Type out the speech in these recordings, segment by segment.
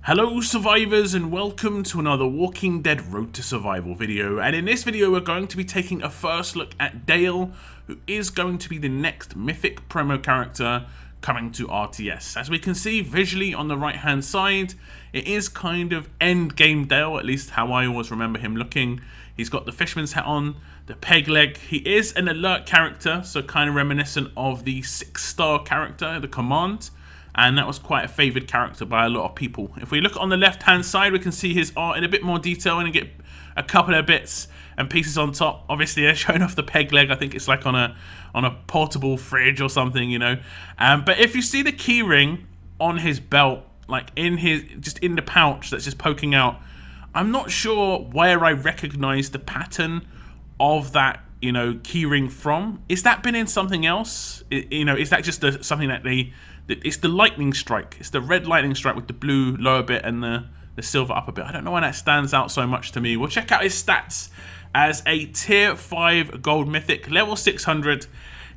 Hello survivors and welcome to another Walking Dead Road to Survival video, and in this video we're going to be taking a first look at Dale, who is going to be the next mythic promo character coming to RTS. As we can see visually on the right hand side, it is kind of end game Dale, at least how I always remember him looking. He's got the fisherman's hat on, the peg leg. He is an alert character, so kind of reminiscent of the 6-star character, the Command. And that was quite a favoured character by a lot of people. If we look on the left hand side, we can see his art in a bit more detail and get a couple of bits and pieces on top. Obviously they're showing off the peg leg. I think it's like on a portable fridge or something, you know. But if you see the key ring on his belt, like in the pouch that's just poking out, I'm not sure where I recognise the pattern of that, you know, key ring from. Is that been in something else? Is that just something that it's the lightning strike. It's the red lightning strike with the blue lower bit and the silver upper bit. I don't know why that stands out so much to me. We'll check out his stats as a tier 5 gold mythic, level 600,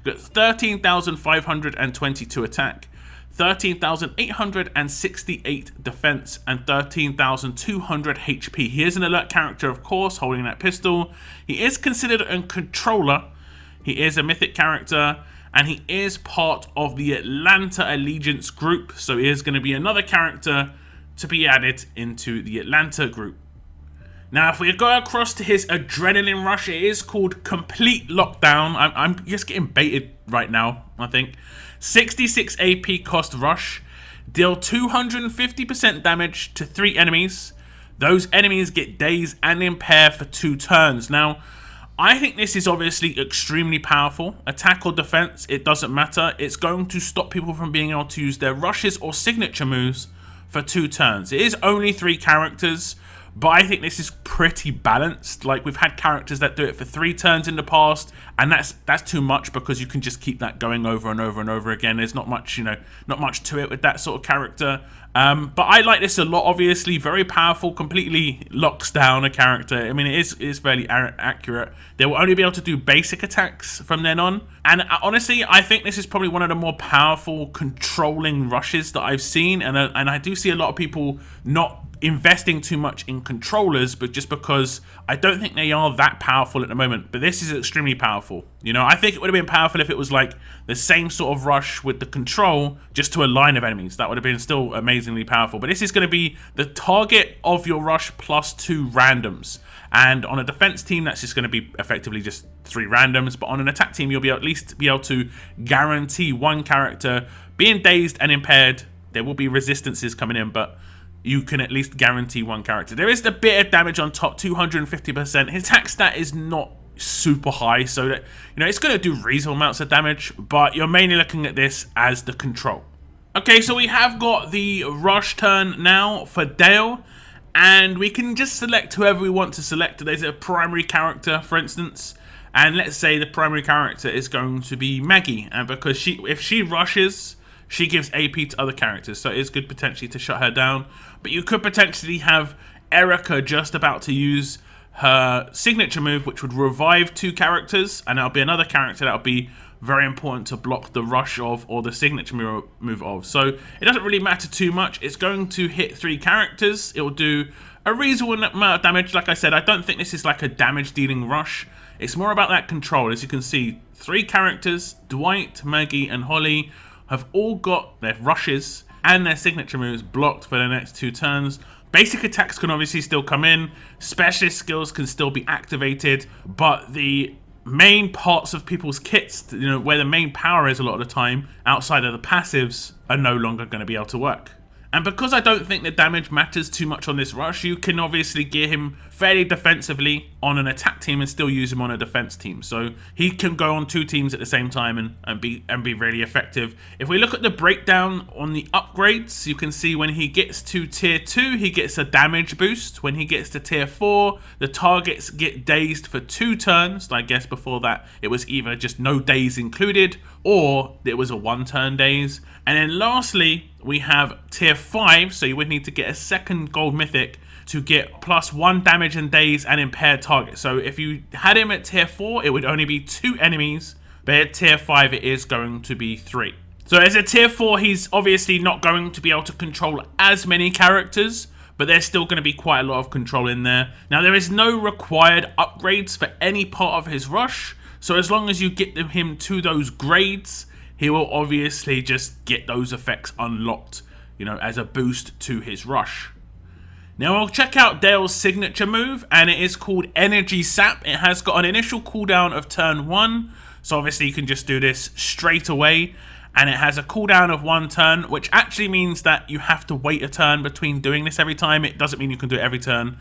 got 13,522 attack, 13,868 defense, and 13,200 HP. He is an alert character, of course, holding that pistol. He is considered a controller. He is a mythic character, and he is part of the Atlanta Allegiance group, so he is going to be another character to be added into the Atlanta group. Now, if we go across to his adrenaline rush, it is called Complete Lockdown. I'm just getting baited right now, I think. 66 AP cost rush. Deal 250% damage to 3 enemies. Those enemies get Daze and Impair for 2 turns. Now, I think this is obviously extremely powerful. Attack or defense, it doesn't matter. It's going to stop people from being able to use their rushes or signature moves for 2 turns. It is only 3 characters, but I think this is pretty balanced. Like, we've had characters that do it for 3 turns in the past, and that's too much because you can just keep that going over and over and over again. There's not much, not much to it with that sort of character. But I like this a lot, obviously. Very powerful, completely locks down a character. I mean, it is fairly accurate. They will only be able to do basic attacks from then on. And honestly, I think this is probably one of the more powerful controlling rushes that I've seen. And I do see a lot of people not investing too much in controllers, but just because I don't think they are that powerful at the moment. But this is extremely powerful. You know, I think it would have been powerful if it was like the same sort of rush with the control just to a line of enemies. That would have been still amazingly powerful. But this is going to be the target of your rush plus 2 randoms. And on a defense team, that's just going to be effectively just 3 randoms. But on an attack team, you'll at least be able to guarantee 1 character being dazed and impaired. There will be resistances coming in, but you can at least guarantee 1 character. There is the bit of damage on top, 250%. His attack stat is not super high, so that, you know, it's going to do reasonable amounts of damage, but you're mainly looking at this as the control. Okay, so we have got the rush turn now for Dale, and we can just select whoever we want to select. There's a primary character, for instance, and let's say the primary character is going to be Maggie, and because if she rushes, she gives AP to other characters, so it is good potentially to shut her down. But you could potentially have Erica just about to use her signature move, which would revive 2 characters, and that'll be another character that'll be very important to block the rush of or the signature move of. So it doesn't really matter too much. It's going to hit 3 characters. It will do a reasonable amount of damage. Like I said, I don't think this is like a damage dealing rush. It's more about that control. As you can see, 3 characters, Dwight, Maggie, and Holly, have all got their rushes and their signature moves blocked for the next 2 turns. Basic attacks can obviously still come in. Specialist skills can still be activated, but the main parts of people's kits, you know, where the main power is a lot of the time, outside of the passives, are no longer going to be able to work. And because I don't think the damage matters too much on this rush, you can obviously gear him fairly defensively on an attack team and still use him on a defense team. So he can go on 2 teams at the same time and be really effective. If we look at the breakdown on the upgrades, you can see when he gets to tier 2, he gets a damage boost. When he gets to tier 4, the targets get dazed for 2 turns. I guess before that, it was either just no daze included, or it was a 1-turn daze. And then lastly, we have tier 5, so you would need to get a 2nd gold mythic to get +1 damage and daze and impaired target. So if you had him at tier 4, it would only be 2 enemies, but at tier 5 it is going to be 3. So as a tier 4, he's obviously not going to be able to control as many characters, but there's still going to be quite a lot of control in there. Now, there is no required upgrades for any part of his rush, so as long as you get him to those grades, he will obviously just get those effects unlocked, you know, as a boost to his rush. Now we'll check out Dale's signature move, and it is called Energy Sap. It has got an initial cooldown of turn 1, so obviously you can just do this straight away. And it has a cooldown of 1 turn, which actually means that you have to wait a turn between doing this every time. It doesn't mean you can do it every turn.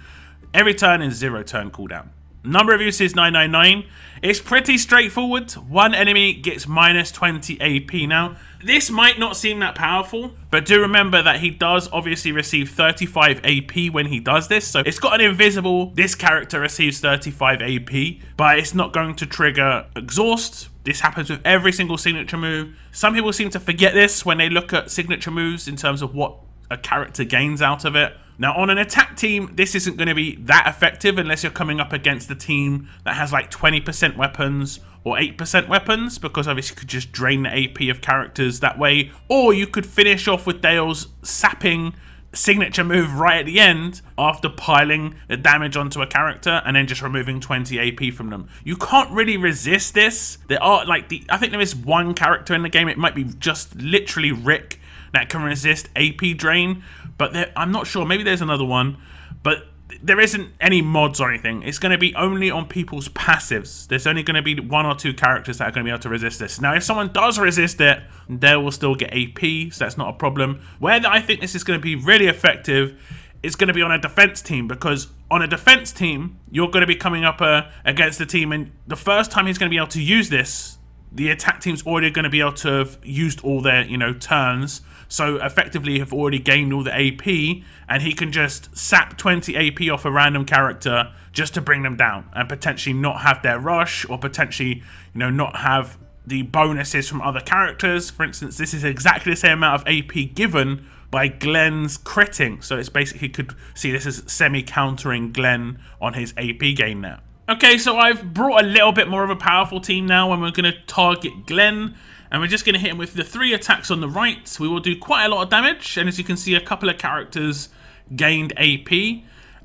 Every turn is 0 turn cooldown. Number of uses 999. It's pretty straightforward. One enemy gets minus 20 AP. Now, this might not seem that powerful, but do remember that he does obviously receive 35 AP when he does this. So it's got an invisible. This character receives 35 AP, but it's not going to trigger exhaust. This happens with every single signature move. Some people seem to forget this when they look at signature moves in terms of what a character gains out of it. Now, on an attack team, this isn't going to be that effective unless you're coming up against a team that has like 20% weapons or 8% weapons, because obviously you could just drain the AP of characters that way. Or you could finish off with Dale's sapping signature move right at the end after piling the damage onto a character and then just removing 20 AP from them. You can't really resist this. There are like I think there is one character in the game, it might be just literally Rick, that can resist AP drain, but I'm not sure, maybe there's another one, but there isn't any mods or anything. It's going to be only on people's passives. There's only going to be 1 or 2 characters that are going to be able to resist this. Now, if someone does resist it, they will still get AP, so that's not a problem. Where I think this is going to be really effective is going to be on a defense team, because on a defense team, you're going to be coming up against the team, and the first time he's going to be able to use this, the attack team's already going to be able to have used all their, turns. So effectively have already gained all the AP, and he can just sap 20 AP off a random character just to bring them down and potentially not have their rush, or potentially, not have the bonuses from other characters. For instance, this is exactly the same amount of AP given by Glenn's critting. So it's basically, could see this as semi-countering Glenn on his AP gain now. Okay, so I've brought a little bit more of a powerful team now, and we're going to target Glenn. And we're just going to hit him with the 3 attacks on the right. We will do quite a lot of damage. And as you can see, a couple of characters gained AP.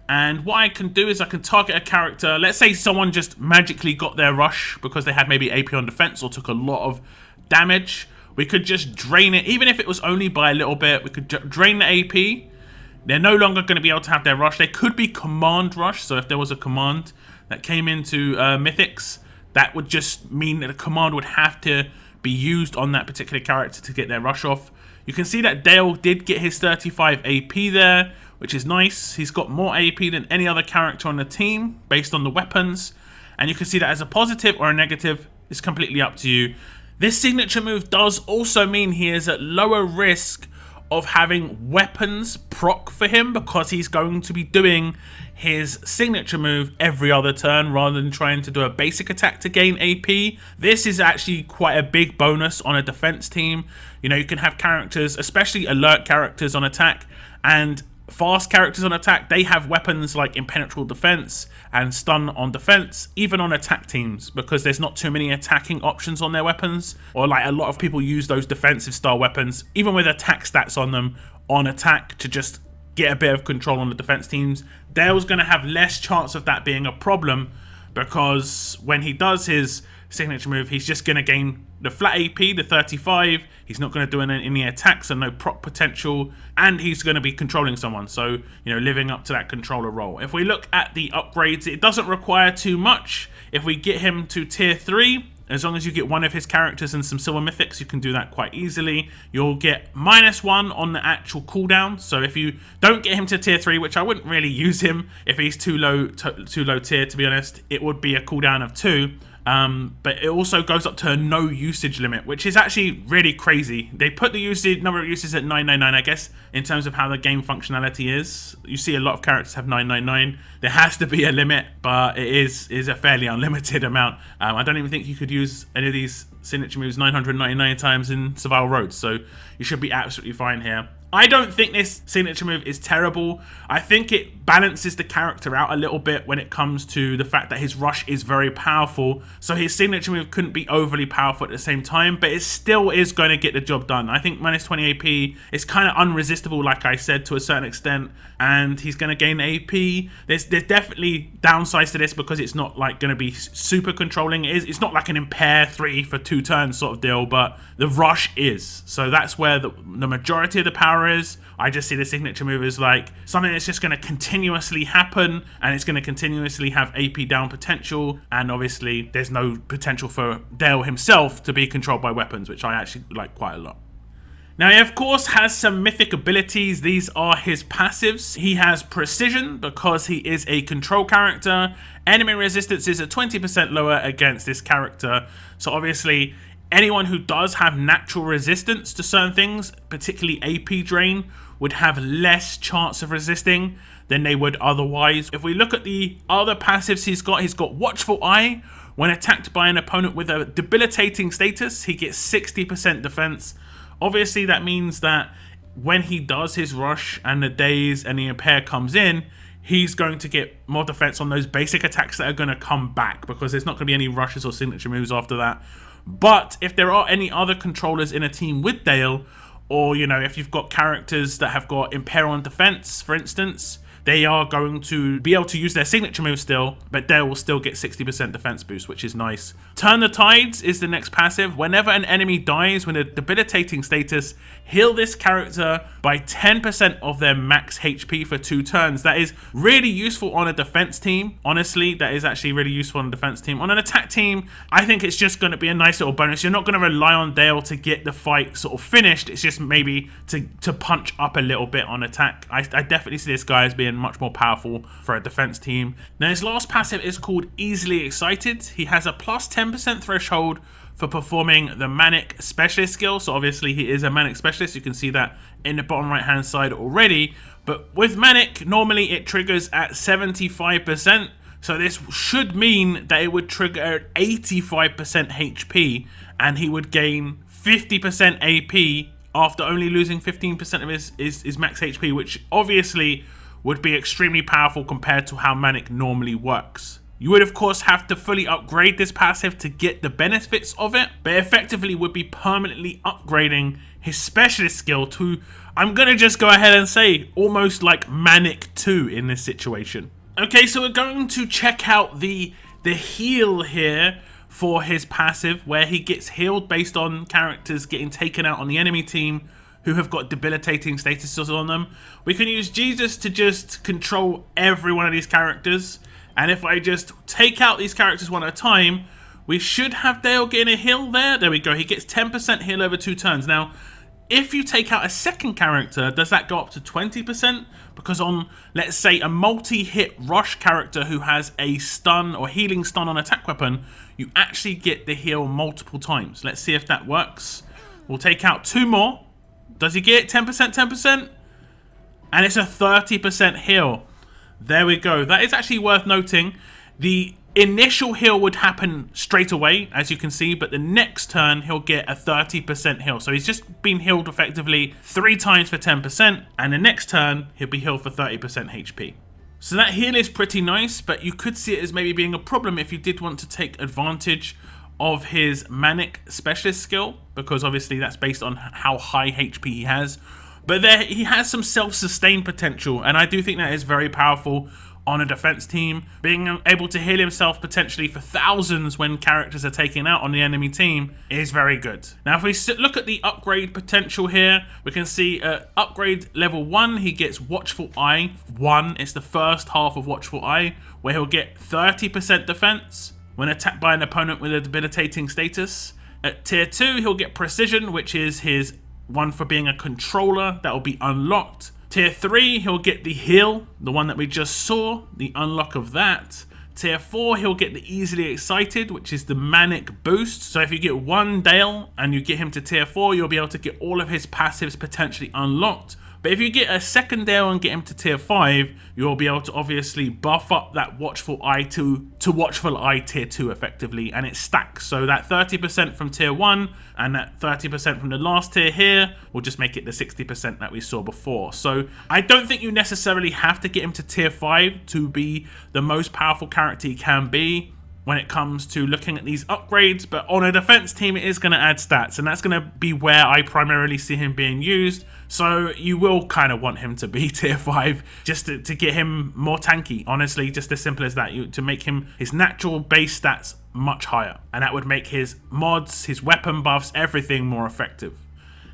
And what I can do is I can target a character. Let's say someone just magically got their rush because they had maybe AP on defense or took a lot of damage. We could just drain it. Even if it was only by a little bit, we could drain the AP. They're no longer going to be able to have their rush. They could be command rush. So if there was a command that came into Mythics, that would just mean that a command would have to be used on that particular character to get their rush off. You can see that Dale did get his 35 AP there, which is nice. He's got more AP than any other character on the team based on the weapons. And you can see that as a positive or a negative, it's completely up to you. This signature move does also mean he is at lower risk of having weapons proc for him, because he's going to be doing his signature move every other turn rather than trying to do a basic attack to gain AP. This is actually quite a big bonus on a defense team. You can have characters, especially alert characters on attack and fast characters on attack. They have weapons like impenetrable defense and stun on defense, even on attack teams, because there's not too many attacking options on their weapons, or like a lot of people use those defensive style weapons, even with attack stats on them on attack, to just get a bit of control on the defense teams. Dale's going to have less chance of that being a problem, because when he does his signature move, he's just going to gain the flat AP, the 35. He's not going to do any attacks and no proc potential, and he's going to be controlling someone, so living up to that controller role. If we look at the upgrades, it doesn't require too much. If we get him to tier 3, as long as you get one of his characters and some silver mythics, you can do that quite easily. You'll get -1 on the actual cooldown. So if you don't get him to tier 3, which I wouldn't really use him if he's too low tier, to be honest, it would be a cooldown of 2. But it also goes up to a no usage limit, which is actually really crazy. They put the number of uses at 999, I guess, in terms of how the game functionality is. You see a lot of characters have 999. There has to be a limit, but it is a fairly unlimited amount. I don't even think you could use any of these signature moves 999 times in Survival Roads, so you should be absolutely fine here. I don't think this signature move is terrible. I think it balances the character out a little bit when it comes to the fact that his rush is very powerful. So his signature move couldn't be overly powerful at the same time, but it still is going to get the job done. I think minus 20 AP is kind of unresistible, like I said, to a certain extent, and he's going to gain AP. There's definitely downsides to this because it's not like going to be super controlling. It's not like an Impair 3 for 2 turns sort of deal, but the rush is. So that's where the majority of the power is. I just see the signature move as like something that's just going to continuously happen, and it's going to continuously have AP down potential, and obviously there's no potential for Dale himself to be controlled by weapons, which I actually like quite a lot. Now, he of course has some mythic abilities. These are his passives. He has precision because he is a control character. Enemy resistance is 20% lower against this character, so obviously anyone who does have natural resistance to certain things, particularly AP drain, would have less chance of resisting than they would otherwise. If we look at the other passives he's got Watchful Eye. When attacked by an opponent with a debilitating status, he gets 60% defense. Obviously, that means that when he does his rush and the Daze and the Impair comes in, he's going to get more defense on those basic attacks that are going to come back, because there's not going to be any rushes or signature moves after that. But if there are any other controllers in a team with Dale, or, you know, if you've got characters that have got Impair on defense, for instance, they are going to be able to use their signature move still, but Dale will still get 60% defense boost, which is nice. Turn the Tides is the next passive. Whenever an enemy dies with a debilitating status, heal this character by 10% of their max HP for 2 turns. That is really useful on a defense team. Honestly, that is actually really useful on a defense team. On an attack team, I think it's just going to be a nice little bonus. You're not going to rely on Dale to get the fight sort of finished. It's just maybe to punch up a little bit on attack. I definitely see this guy as being much more powerful for a defense team. Now, his last passive is called Easily Excited. He has a plus 10% threshold for performing the Manic Specialist skill. So obviously he is a Manic Specialist. You can see that in the bottom right hand side already. But with Manic, normally it triggers at 75%. So this should mean that it would trigger at 85% HP, and he would gain 50% AP after only losing 15% of his max HP, which obviously would be extremely powerful compared to how Manic normally works. You would of course have to fully upgrade this passive to get the benefits of it, but effectively would be permanently upgrading his specialist skill to, I'm gonna just go ahead and say, almost like Manic 2 in this situation. Okay, so we're going to check out the heal here for his passive, where he gets healed based on characters getting taken out on the enemy team who have got debilitating statuses on them. We can use Jesus to just control every one of these characters, and if I just take out these characters one at a time, we should have Dale getting a heal there. There we go, he gets 10% heal over 2 turns. Now, if you take out a second character, does that go up to 20%? Because on, let's say, a multi-hit rush character who has a stun or healing stun on attack weapon, you actually get the heal multiple times. Let's see if that works. We'll take out 2 more. Does he get 10%, 10%? And it's a 30% heal. There we go. That is actually worth noting. The initial heal would happen straight away, as you can see, but the next turn he'll get a 30% heal. So he's just been healed effectively 3 times for 10%, and the next turn he'll be healed for 30% HP. So that heal is pretty nice, but you could see it as maybe being a problem if you did want to take advantage of his Manic Specialist skill, because obviously that's based on how high HP he has. But there, he has some self-sustain potential, and I do think that is very powerful on a defense team. Being able to heal himself potentially for thousands when characters are taken out on the enemy team is very good. Now, if we look at the upgrade potential here, we can see upgrade level 1, he gets Watchful Eye 1. It's the first half of Watchful Eye, where he'll get 30% defense when attacked by an opponent with a debilitating status. At tier 2, he'll get Precision, which is his one for being a controller. That will be unlocked. Tier 3, he'll get the heal, the one that we just saw, the unlock of that. Tier 4, he'll get the Easily Excited, which is the Manic Boost. So if you get 1 Dale and you get him to Tier 4, you'll be able to get all of his passives potentially unlocked. But if you get a second Dale and get him to tier 5, you'll be able to obviously buff up that Watchful Eye to Watchful Eye tier 2 effectively, and it stacks. So that 30% from tier 1 and that 30% from the last tier here will just make it the 60% that we saw before. So I don't think you necessarily have to get him to tier 5 to be the most powerful character he can be when it comes to looking at these upgrades, but on a defense team it is going to add stats, and that's going to be where I primarily see him being used. So you will kind of want him to be tier 5 just to get him more tanky, honestly, just as simple as that, to make him his natural base stats much higher, and that would make his mods, his weapon buffs, everything more effective.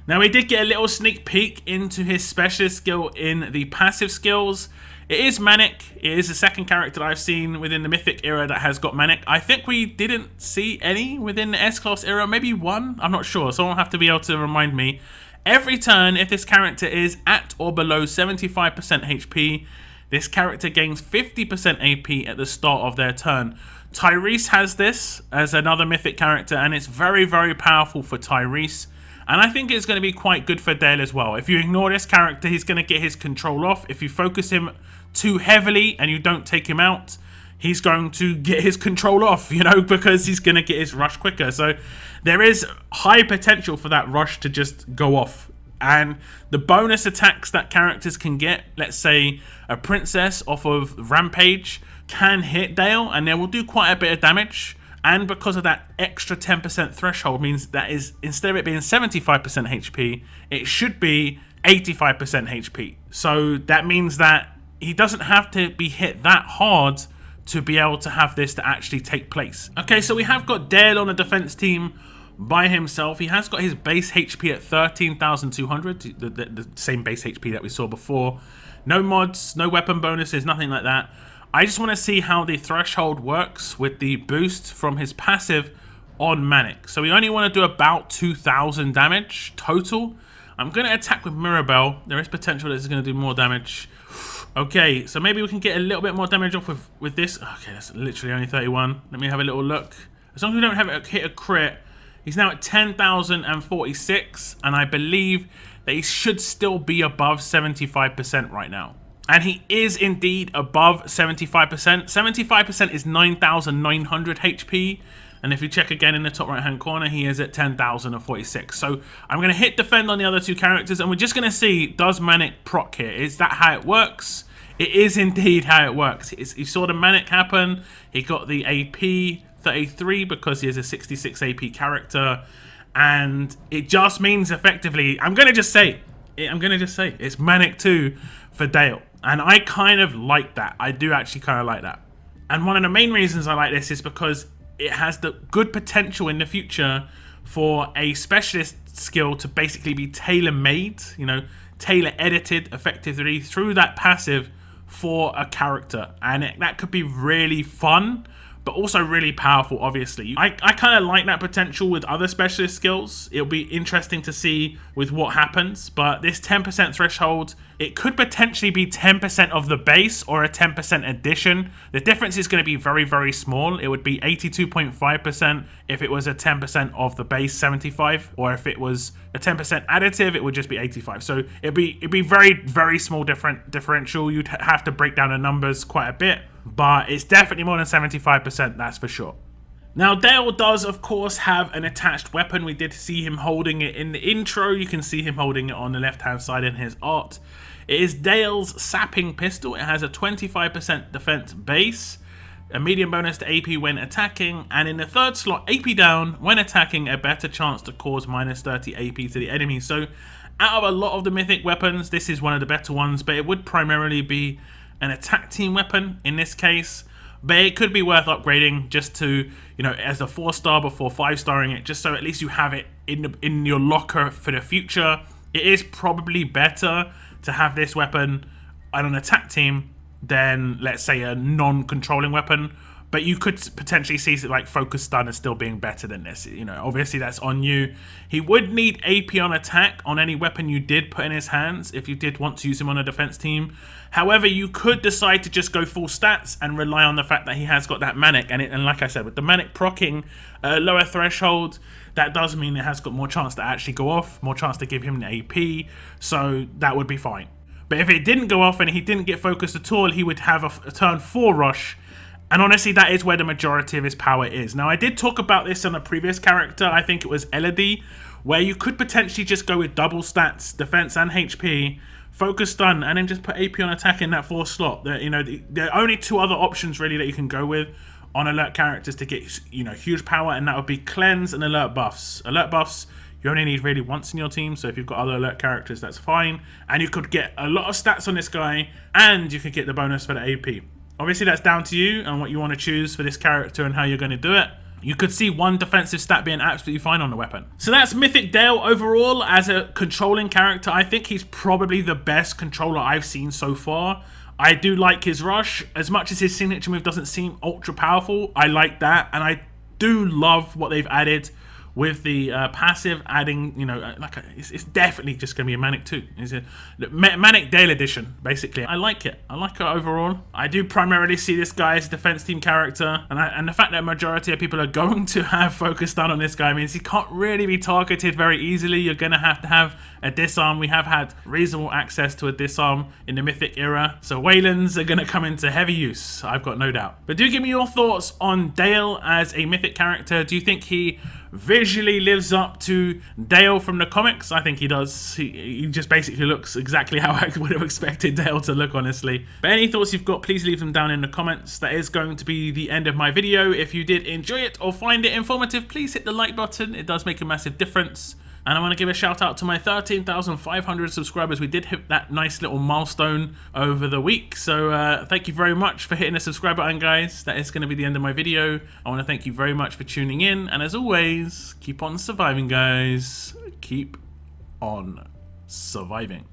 Now we did get a little sneak peek into his specialist skill in the passive skills. It is Manic. It is the second character that I've seen within the Mythic era that has got Manic. I think we didn't see any within the S-Class era, maybe one? I'm not sure, someone will have to be able to remind me. Every turn, if this character is at or below 75% HP, this character gains 50% AP at the start of their turn. Tyrese has this as another Mythic character, and it's very, very powerful for Tyrese. And I think it's going to be quite good for Dale as well. If you ignore this character, he's going to get his control off. If you focus him too heavily and you don't take him out, he's going to get his control off, you know, because he's going to get his rush quicker. So there is high potential for that rush to just go off. And the bonus attacks that characters can get, let's say a princess off of Rampage, can hit Dale and they will do quite a bit of damage. And because of that extra 10% threshold means that is, instead of it being 75% HP, it should be 85% HP. So that means that he doesn't have to be hit that hard to be able to have this to actually take place. Okay, so we have got Dale on a defense team by himself. He has got his base HP at 13,200, the same base HP that we saw before. No mods, no weapon bonuses, nothing like that. I just want to see how the threshold works with the boost from his passive on Manic. So we only want to do about 2,000 damage total. I'm going to attack with Mirabelle. There is potential that this is going to do more damage. Okay, so maybe we can get a little bit more damage off with this. Okay, that's literally only 31. Let me have a little look. As long as we don't have it hit a crit, he's now at 10,046, and I believe that he should still be above 75% right now. And he is indeed above 75%. 75% is 9,900 HP. And if you check again in the top right hand corner, he is at 10,046. So I'm going to hit defend on the other two characters, and we're just going to see, does Manic proc here? Is that how it works? It is indeed how it works. You saw the Manic happen. He got the AP 33 because he is a 66 AP character. And it just means effectively, I'm going to just say, it's Manic 2 for Dale. And I kind of like that. I do actually kind of like that. And one of the main reasons I like this is because it has the good potential in the future for a specialist skill to basically be tailor-made, you know, tailor-edited effectively through that passive for a character. And that could be really fun, but also really powerful, obviously. I kind of like that potential with other specialist skills. It'll be interesting to see with what happens, but this 10% threshold, it could potentially be 10% of the base or a 10% addition. The difference is going to be very, very small. It would be 82.5% if it was a 10% of the base 75, or if it was a 10% additive, it would just be 85. So it'd be very, very small differential. You'd have to break down the numbers quite a bit, but it's definitely more than 75%, that's for sure. Now, Dale does, of course, have an attached weapon. We did see him holding it in the intro. You can see him holding it on the left-hand side in his art. It is Dale's Sapping pistol. It has a 25% defense base, a medium bonus to AP when attacking, and in the third slot, AP down, when attacking, a better chance to cause minus 30 AP to the enemy. So, out of a lot of the Mythic weapons, this is one of the better ones, but it would primarily be an attack team weapon in this case. But it could be worth upgrading just to, you know, as a 4-star before 5-starring it, just so at least you have it in your locker for the future. It is probably better to have this weapon on an attack team than, let's say, a non-controlling weapon. But you could potentially see like Focus Stun as still being better than this. You know, obviously that's on you. He would need AP on attack on any weapon you did put in his hands if you did want to use him on a defense team. However, you could decide to just go full stats and rely on the fact that he has got that Manic. And like I said, with the Manic proccing a lower threshold, that does mean it has got more chance to actually go off, more chance to give him the AP. So that would be fine. But if it didn't go off and he didn't get focused at all, he would have a turn 4 rush. And honestly, that is where the majority of his power is. Now, I did talk about this on a previous character. I think it was Elodie, where you could potentially just go with double stats, defense and HP, Focus Stun, and then just put AP on attack in that 4th slot. There are only 2 other options really that you can go with on alert characters to get, huge power, and that would be Cleanse and alert buffs. Alert buffs you only need really once in your team, so if you've got other alert characters, that's fine. And you could get a lot of stats on this guy, and you could get the bonus for the AP. Obviously, that's down to you and what you want to choose for this character and how you're going to do it. You could see one defensive stat being absolutely fine on the weapon. So that's Mythic Dale overall as a controlling character. I think he's probably the best controller I've seen so far. I do like his rush. As much as his signature move doesn't seem ultra powerful, I like that. And I do love what they've added with the passive adding, it's definitely just going to be a Manic 2. It's a Mythic Dale edition, basically. I like it. I like it overall. I do primarily see this guy as a defense team character, and the fact that a majority of people are going to have Focus Stun on this guy means he can't really be targeted very easily. You're going to have a disarm. We have had reasonable access to a disarm in the Mythic era, so Waylands are going to come into heavy use, I've got no doubt. But do give me your thoughts on Dale as a Mythic character. Do you think he visually lives up to Dale from the comics? I think he does. He just basically looks exactly how I would have expected Dale to look, honestly. But any thoughts you've got, please leave them down in the comments. That is going to be the end of my video. If you did enjoy it or find it informative, please hit the like button. It does make a massive difference. And I want to give a shout out to my 13,500 subscribers. We did hit that nice little milestone over the week. So thank you very much for hitting the subscribe button, guys. That is going to be the end of my video. I want to thank you very much for tuning in. And as always, keep on surviving, guys. Keep on surviving.